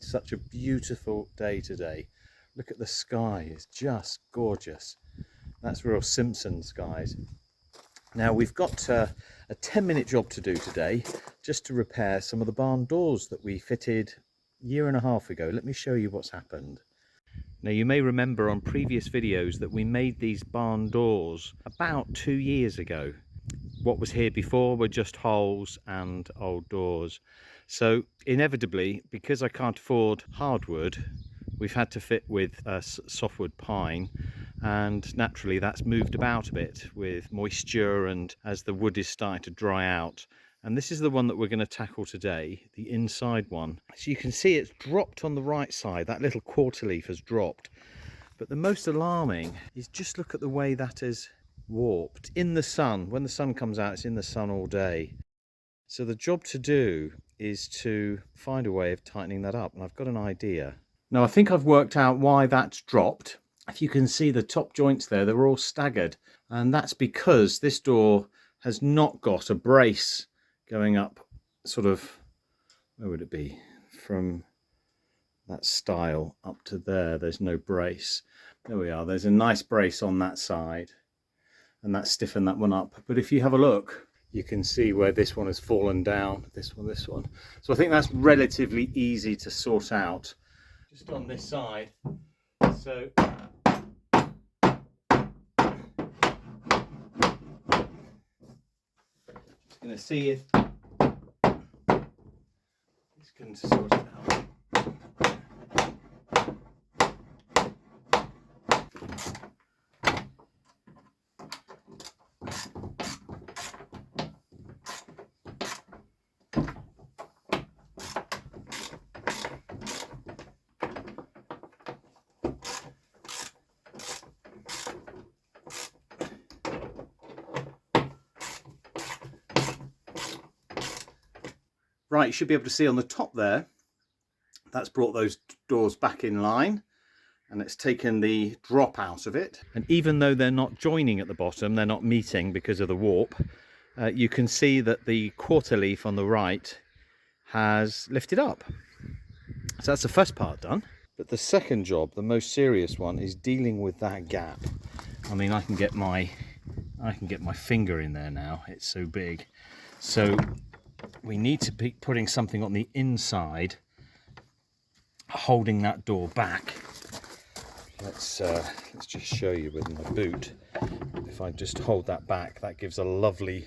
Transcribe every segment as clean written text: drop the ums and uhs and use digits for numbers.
It's such a beautiful day today. Look at the sky, it's just gorgeous. That's real Simpson skies. Now we've got a 10-minute job to do today, just to repair some of the barn doors that we fitted a year and a half ago. Let me show you what's happened. Now you may remember on previous videos that we made these barn doors about 2 years ago. What was here before were just holes and old doors. So inevitably, because I can't afford hardwood, we've had to fit with softwood pine, and naturally that's moved about a bit with moisture and as the wood is starting to dry out. And this is the one that we're going to tackle today, the inside one. So you can see it's dropped on the right side, that little quarter leaf has dropped. But the most alarming is just look at the way that is warped in the sun. When the sun comes out, it's in the sun all day. So the job to do is to find a way of tightening that up, and I've got an idea. Now I think I've worked out why that's dropped. If you can see the top joints there, they're all staggered, and that's because this door has not got a brace going up sort of, where would it be, from that stile up to there. There's no brace. There we are, there's a nice brace on that side, and that stiffened that one up. But if you have a look, you can see where this one has fallen down, this one. So I think that's relatively easy to sort out. Just on this side, so just going to see if this can sort it out. Right, you should be able to see on the top there, that's brought those doors back in line, and it's taken the drop out of it. And even though they're not joining at the bottom, they're not meeting because of the warp, you can see that the quarter leaf on the right has lifted up. So that's the first part done. But the second job, the most serious one, is dealing with that gap. I mean, I can get my finger in there now, it's so big. So we need to be putting something on the inside, holding that door back. Let's just show you with my boot. If I just hold that back, that gives a lovely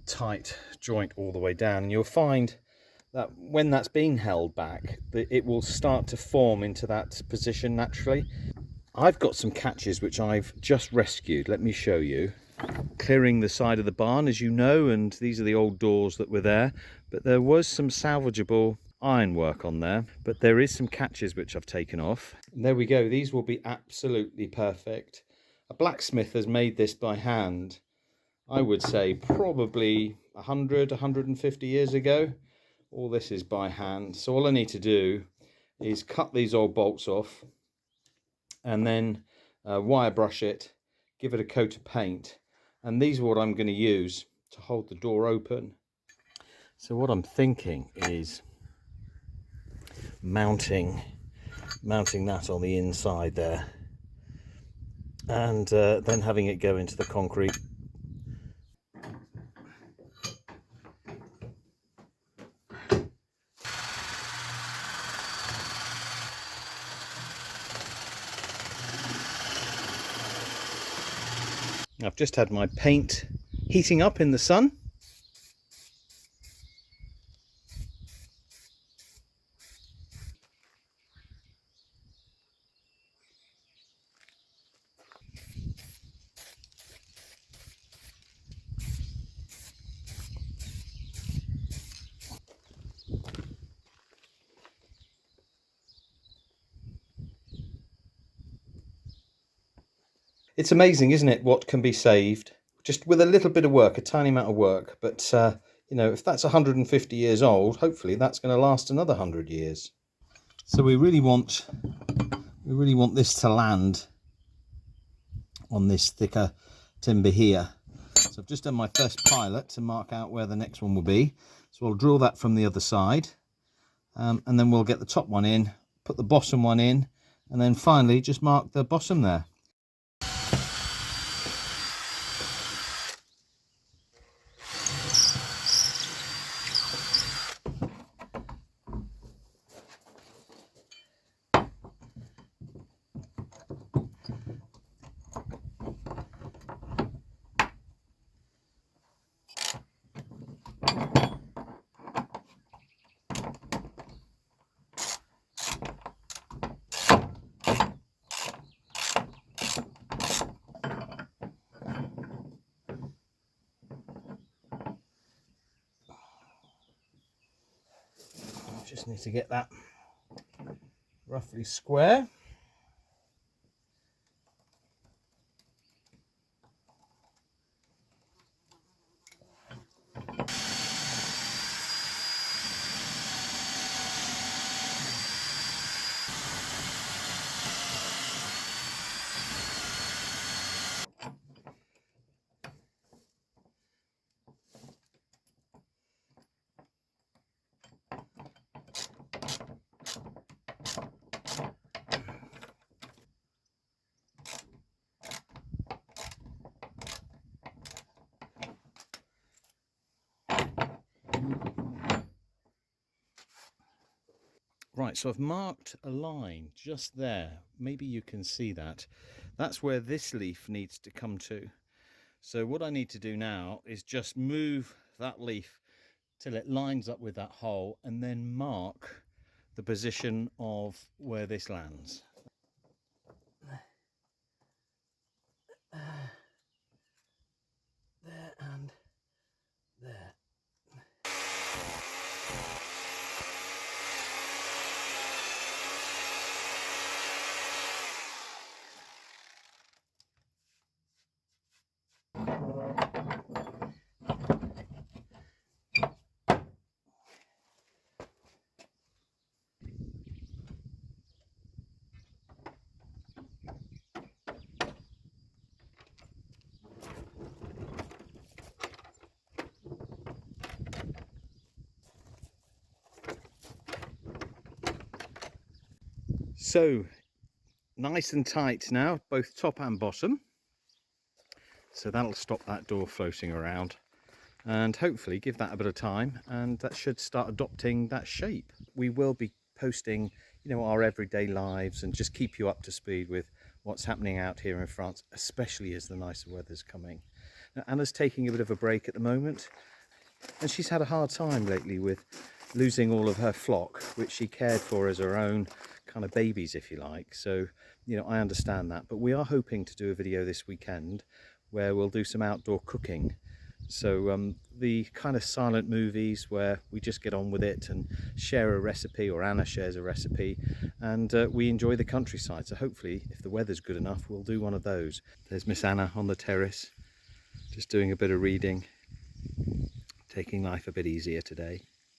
tight joint all the way down. And you'll find that when that's being held back, it will start to form into that position naturally. I've got some catches which I've just rescued. Let me show you. Clearing the side of the barn, as you know, and these are the old doors that were there, but there was some salvageable ironwork on there, but there is some catches which I've taken off. And there we go, these will be absolutely perfect. A blacksmith has made this by hand, I would say probably 150 years ago. All this is by hand, so all I need to do is cut these old bolts off and then wire brush it, give it a coat of paint. And these are what I'm going to use to hold the door open. So what I'm thinking is mounting that on the inside there, and then having it go into the concrete. I've just had my paint heating up in the sun. It's amazing, isn't it, what can be saved just with a little bit of work, a tiny amount of work. But you know, if that's 150 years old, hopefully that's going to last another 100 years. So we really want this to land on this thicker timber here. So I've just done my first pilot to mark out where the next one will be. So I'll drill that from the other side. and then we'll get the top one in, put the bottom one in, and then finally just mark the bottom there. Just need to get that roughly square. Right, so I've marked a line just there. Maybe you can see that. That's where this leaf needs to come to. So what I need to do now is just move that leaf till it lines up with that hole and then mark the position of where this lands. There and there. So nice and tight now, both top and bottom. So that'll stop that door floating around and hopefully give that a bit of time, and that should start adopting that shape. We will be posting, you know, our everyday lives and just keep you up to speed with what's happening out here in France, especially as the nicer weather's coming. Now, Anna's taking a bit of a break at the moment, and she's had a hard time lately with losing all of her flock, which she cared for as her own kind of babies, if you like. So, you know, I understand that, but we are hoping to do a video this weekend where we'll do some outdoor cooking. So the kind of silent movies where we just get on with it and share a recipe, or Anna shares a recipe, and we enjoy the countryside. So hopefully, if the weather's good enough, we'll do one of those. There's Miss Anna on the terrace, just doing a bit of reading, taking life a bit easier today.